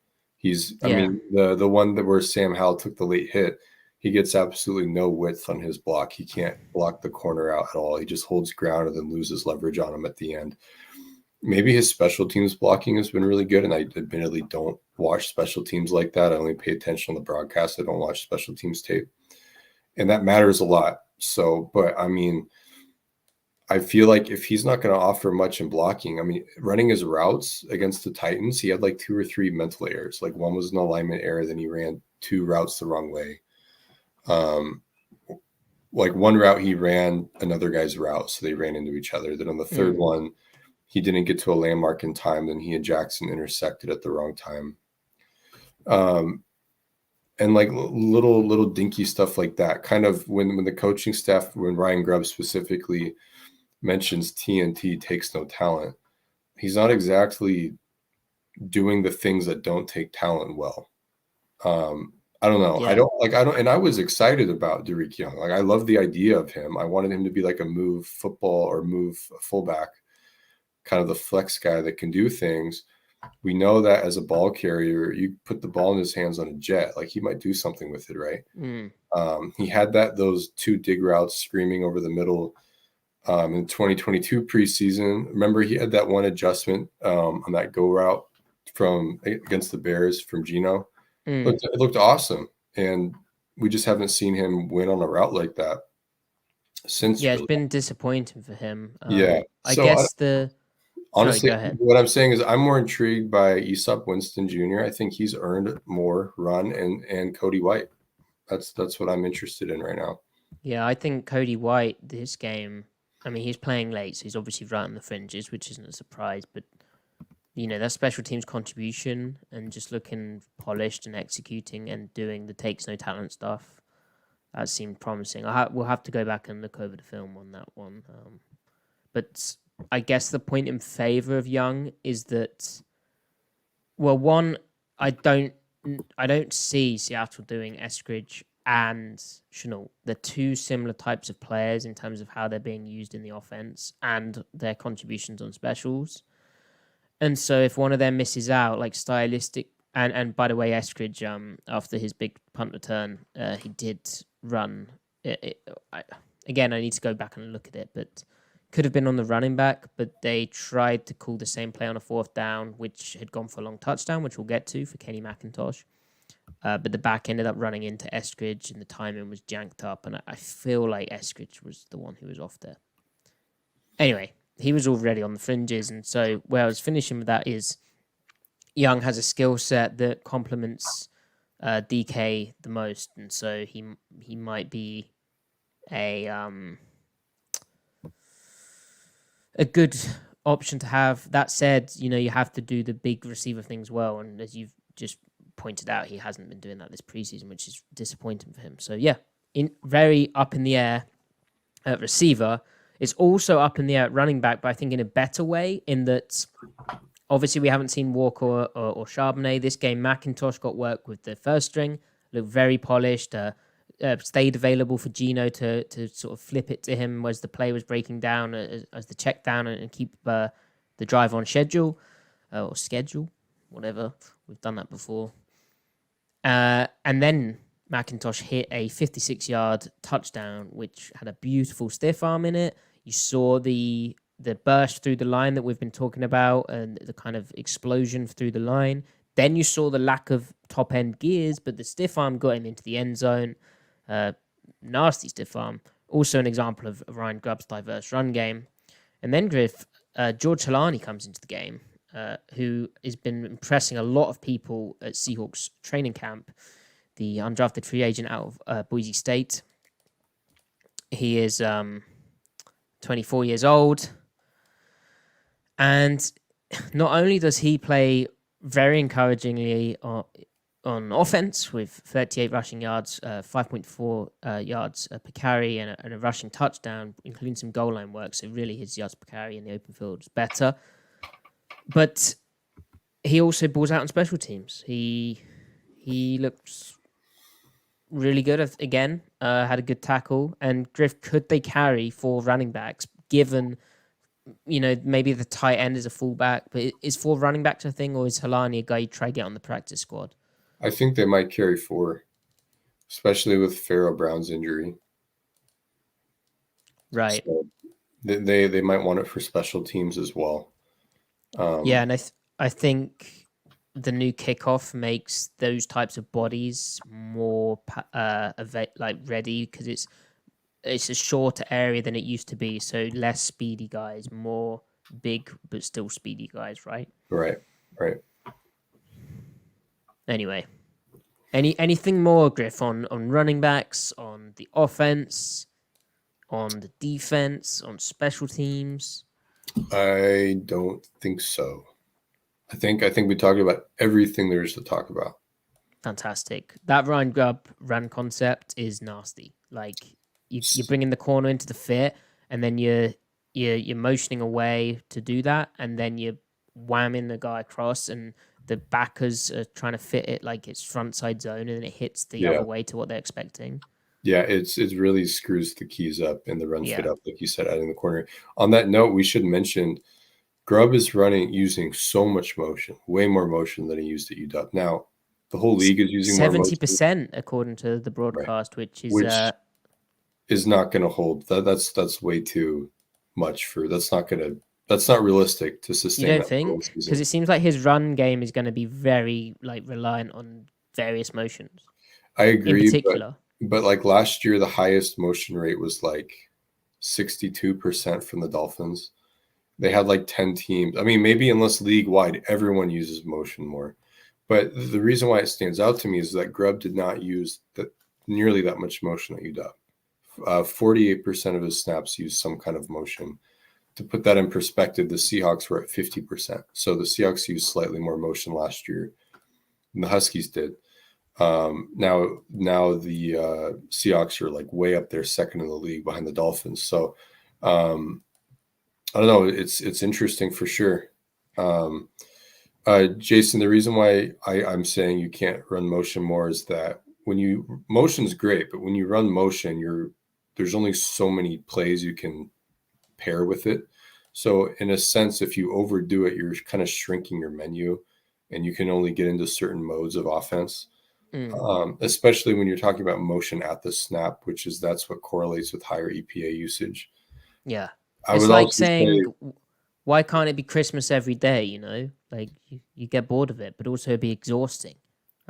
I mean, the one where Sam Howell took the late hit, he gets absolutely no width on his block. He can't block the corner out at all. He just holds ground and then loses leverage on him at the end. Maybe his special teams blocking has been really good, and I admittedly don't watch special teams like that. I only pay attention on the broadcast. I don't watch special teams tape, and that matters a lot. So, but I mean, I feel like if he's not going to offer much in blocking, I mean, running his routes against the Titans, he had 2 or 3 mental errors. One was an alignment error, then he ran 2 routes the wrong way. One route he ran another guy's route, so they ran into each other. Then on the third one, he didn't get to a landmark in time. Then he and Jackson intersected at the wrong time. And little dinky stuff like that. Kind of when the coaching staff, when Ryan Grubb specifically mentions TNT takes no talent, he's not exactly doing the things that don't take talent well. I don't know. Yeah. And I was excited about Derek Young. I love the idea of him. I wanted him to be a move football or move fullback, kind of the flex guy that can do things. We know that as a ball carrier, you put the ball in his hands on a jet, he might do something with it, right? He had those 2 dig routes screaming over the middle in 2022 preseason. Remember, he had that one adjustment on that go route against the Bears from Geno. It looked awesome, and we just haven't seen him win on a route like that since. Yeah, it's been disappointing for him. Honestly, what I'm saying is I'm more intrigued by Easop Winston Jr. I think he's earned more run and Cody White. That's what I'm interested in right now. Yeah, I think Cody White this game, I mean, he's playing late, so he's obviously right on the fringes, which isn't a surprise, but that special teams contribution and just looking polished and executing and doing the takes no talent stuff, that seemed promising. We'll have to go back and look over the film on that one. But I guess the point in favor of Young is that, well, one, I don't see Seattle doing Eskridge and Shenault. They're 2 similar types of players in terms of how they're being used in the offense and their contributions on specials. And so if one of them misses out, stylistic, And by the way, Eskridge, after his big punt return, he did run. Again, I need to go back and look at it, but could have been on the running back, but they tried to call the same play on a 4th down, which had gone for a long touchdown, which we'll get to for Kenny McIntosh. But the back ended up running into Eskridge, and the timing was janked up, and I feel like Eskridge was the one who was off there. Anyway, he was already on the fringes, and so where I was finishing with that is Young has a skill set that complements DK the most, and so he might be a good option to have. That said, you have to do the big receiver things well, and as you've just pointed out, he hasn't been doing that this preseason, which is disappointing for him. So yeah, very up in the air at receiver. It's also up in the air at running back, but I think in a better way, in that obviously we haven't seen Walker or Charbonnet this game. McIntosh got work with the first string, looked very polished, stayed available for Gino to sort of flip it to him as the play was breaking down, as the check down, and keep the drive on schedule, or schedule, whatever. We've done that before. And then McIntosh hit a 56-yard touchdown, which had a beautiful stiff arm in it. You saw the burst through the line that we've been talking about, and the kind of explosion through the line. Then you saw the lack of top-end gears, but the stiff arm got him into the end zone. Nasty stiff arm. Also an example of Ryan Grubb's diverse run game. And then Griff, George Helani comes into the game, who has been impressing a lot of people at Seahawks training camp, the undrafted free agent out of Boise State. He is 24 years old. And not only does he play very encouragingly on offense with 38 rushing yards, 5.4 yards per carry, and a rushing touchdown, including some goal line work. So really his yards per carry in the open field is better. But he also balls out on special teams. He looks really good again. Had a good tackle. And Griff, could they carry 4 running backs, given maybe the tight end is a fullback, but is 4 running backs a thing, or is Helani a guy you try to get on the practice squad? I think they might carry 4, especially with Pharaoh Brown's injury. Right. So they might want it for special teams as well. Yeah, and I think the new kickoff makes those types of bodies more ready, because it's a shorter area than it used to be, so less speedy guys, more big but still speedy guys, right? Right. Anyway, anything more, Griff, on running backs, on the offense, on the defense, on special teams? I don't think so. I think we talked about everything there is to talk about. Fantastic. That Ryan Grubb run concept is nasty. Like you're bringing the corner into the fit, and then you're motioning away to do that, and then you're whamming the guy across, and the backers are trying to fit it like it's front side zone, and it hits the other way to what they're expecting. Yeah, it really screws the keys up and the run fit up, like you said, adding the corner. On that note, we should mention Grubb is using so much motion, way more motion than he used at UW. Now, the whole league is using 70%, according to the broadcast, right. which is not going to hold. That's way too much for. That's not realistic to sustain. You don't think? Because it seems like his run game is going to be very reliant on various motions. I agree, in particular. But like last year, the highest motion rate was 62% from the Dolphins. They had 10 teams. I mean, maybe unless league-wide, everyone uses motion more. But the reason why it stands out to me is that Grubb did not use nearly that much motion at UW. 48% of his snaps used some kind of motion. To put that in perspective, the Seahawks were at 50%. So the Seahawks used slightly more motion last year than the Huskies did. Now the Seahawks are way up there, second in the league behind the Dolphins. So I don't know. It's interesting for sure. Jason, the reason why I'm saying you can't run motion more is that motion's great, but when you run motion, there's only so many plays you can pair with it. So in a sense, if you overdo it, you're kind of shrinking your menu. and you can only get into certain modes of offense. Mm. Especially when you're talking about motion at the snap, that's what correlates with higher EPA usage. Yeah. I It's would like also saying, say, why can't it be Christmas every day? You know, like you get bored of it, but also it'd be exhausting.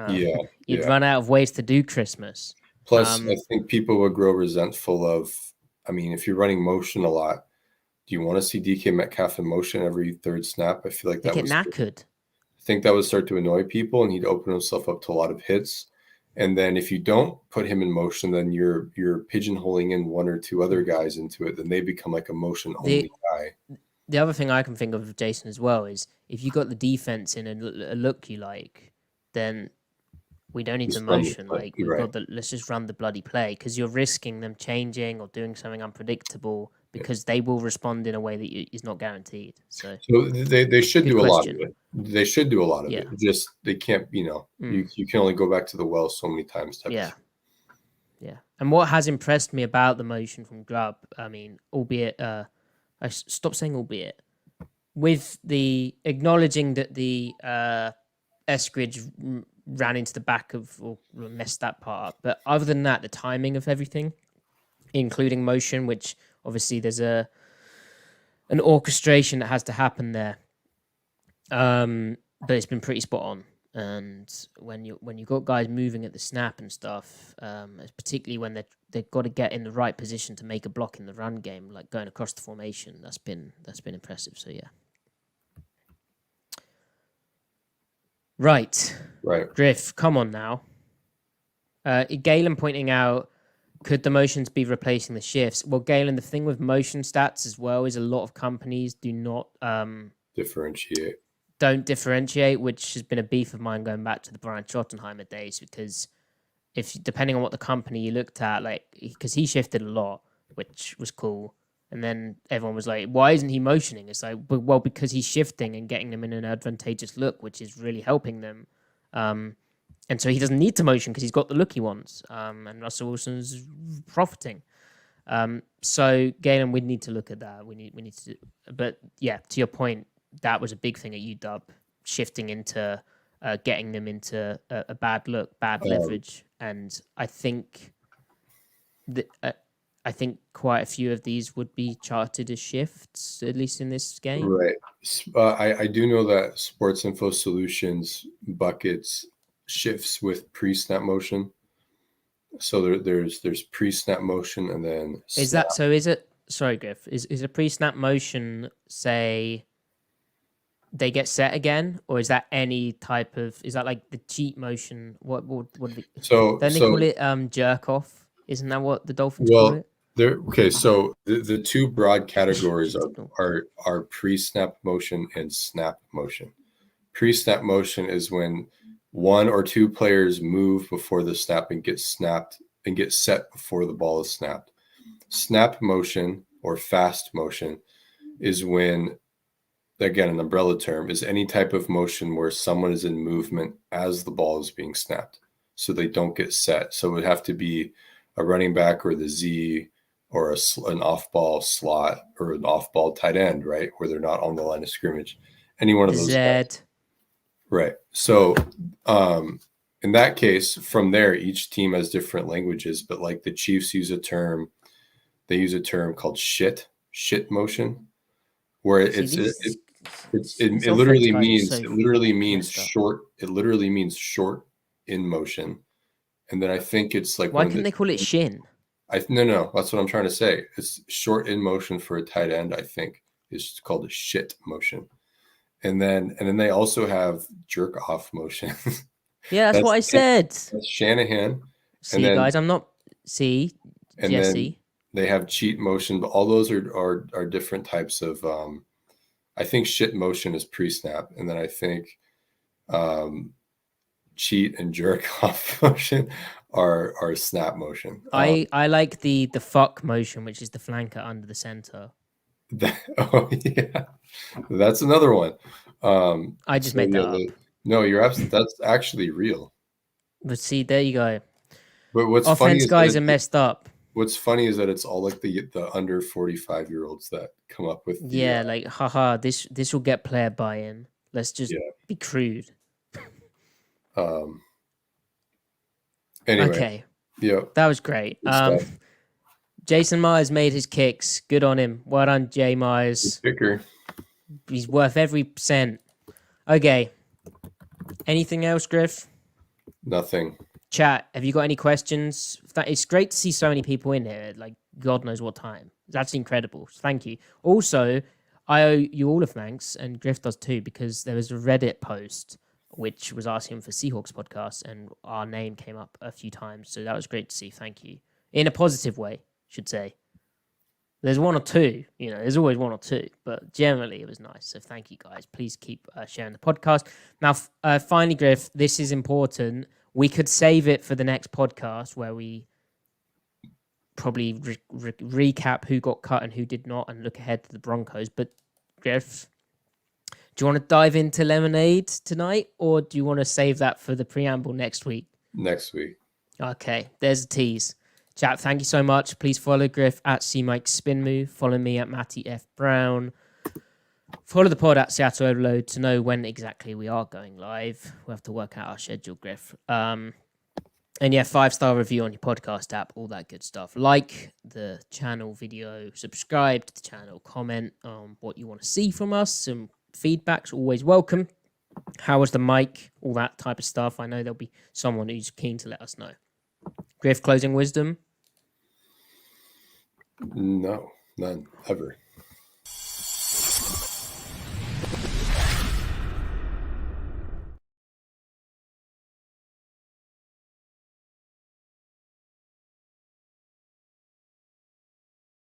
yeah, You'd yeah. run out of ways to do Christmas. Plus, I think people would grow resentful of, I mean, if you're running motion a lot, do you want to see DK Metcalf in motion every third snap? I feel like They that get was, knackered. I think that would start to annoy people, and he'd open himself up to a lot of hits. And then if you don't put him in motion, then you're pigeonholing in one or two other guys into it. Then they become like a motion only guy. The other thing I can think of Jason as well is if you got the defense in a look you like, then we don't need to Just run the motion. play. Like we've Right. got the let's just run the bloody play because you're risking them changing or doing something unpredictable because they will respond in a way that is not guaranteed. So they should good do a lot of question. it. They should do a lot of Yeah. it. Just they can't. You can only go back to the well so many times. Type Yeah. of Yeah. And what has impressed me about the motion from Grubb, I mean, albeit I stop saying albeit, with the acknowledging that the Eskridge ran into the back of or messed that part up. But other than that, the timing of everything, including motion, which obviously there's an orchestration that has to happen there. But it's been pretty spot on. And when you got guys moving at the snap and stuff, particularly when they've got to get in the right position to make a block in the run game, like going across the formation, that's been impressive. So yeah. Right. Griff, come on now. Galen pointing out, could the motions be replacing the shifts? Well, Galen, the thing with motion stats as well is a lot of companies do not differentiate. Don't differentiate, which has been a beef of mine going back to the Brian Schottenheimer days, because depending on what the company you looked at, like, because he shifted a lot, which was cool. And then everyone was like, why isn't he motioning? It's like, well, because he's shifting and getting them in an advantageous look, which is really helping them. And so he doesn't need to motion because he's got the look he wants. And Russell Wilson's profiting. So Galen, we need to look at that. We need to, but yeah, to your point, that was a big thing at UW, shifting into getting them into a bad look, bad leverage. And I think that I think quite a few of these would be charted as shifts, at least in this game. Right. I do know that Sports Info Solutions buckets shifts with pre-snap motion. So there's pre-snap motion and then snap. Is that so? Is it? Sorry, Griff. Is a pre-snap motion, say, they get set again, or is that any type of? Is that like the cheat motion? What so then they call it jerk off? Isn't that what the Dolphins call it? Okay, so the two broad categories are pre-snap motion and snap motion. Pre-snap motion is when one or two players move before the snap and get snapped and get set before the ball is snapped. Snap motion or fast motion is when, again, an umbrella term, is any type of motion where someone is in movement as the ball is being snapped, so they don't get set. So it would have to be a running back or the Z or an off-ball slot or an off-ball tight end, right, where they're not on the line of scrimmage. Any one of those guys. Right. So in that case, from there, each team has different languages, but like the Chiefs use a term called shit motion, where it literally means short. It literally means short in motion. And then I think it's like, why can't they call it shin? No, that's what I'm trying to say. It's short in motion for a tight end, I think, is called a shit motion. And then they also have jerk off motion. Yeah, that's what I said. That's Shanahan. See, guys, I'm not Jesse. Then they have cheat motion, but all those are different types of I think shit motion is pre-snap, and then I think cheat and jerk off motion are snap motion. I like the fuck motion, which is the flanker under the center. Oh yeah, that's another one. I just made that up. No, you're absolutely. That's actually real. But see, there you go. But what's offense funny is guys are messed up. What's funny is that it's all like the under 45-year-olds that come up with. Like, haha, this will get player buy-in. Let's just be crude. Anyway, Okay. yep. That was great. Good stuff. Jason Myers made his kicks. Good on him. Well done, Jay Myers. Good kicker. He's worth every cent. Okay. Anything else, Griff? Nothing. Chat, have you got any questions? It's great to see so many people in here. Like, God knows what time. That's incredible. Thank you. Also, I owe you all a thanks, and Griff does too, because there was a Reddit post which was asking for Seahawks podcast, and our name came up a few times. So that was great to see. Thank you. In a positive way, should say. There's one or two, there's always one or two, but generally it was nice. So thank you guys. Please keep sharing the podcast. Now, finally, Griff, this is important. We could save it for the next podcast where we probably recap who got cut and who did not and look ahead to the Broncos. But Griff, do you want to dive into Lemonade tonight, or do you want to save that for the preamble next week? Next week. Okay, there's a tease. Chat, thank you so much. Please follow Griff at CMikeSpinMove. Follow me at Matty F. Brown. Follow the pod at Seattle Overload to know when exactly we are going live. We'll have to work out our schedule, Griff. And yeah, 5-star review on your podcast app, all that good stuff. Like the channel video, subscribe to the channel, comment on what you want to see from us. Some feedback's always welcome. How was the mic? All that type of stuff. I know there'll be someone who's keen to let us know. Griff, closing wisdom? No, none, ever.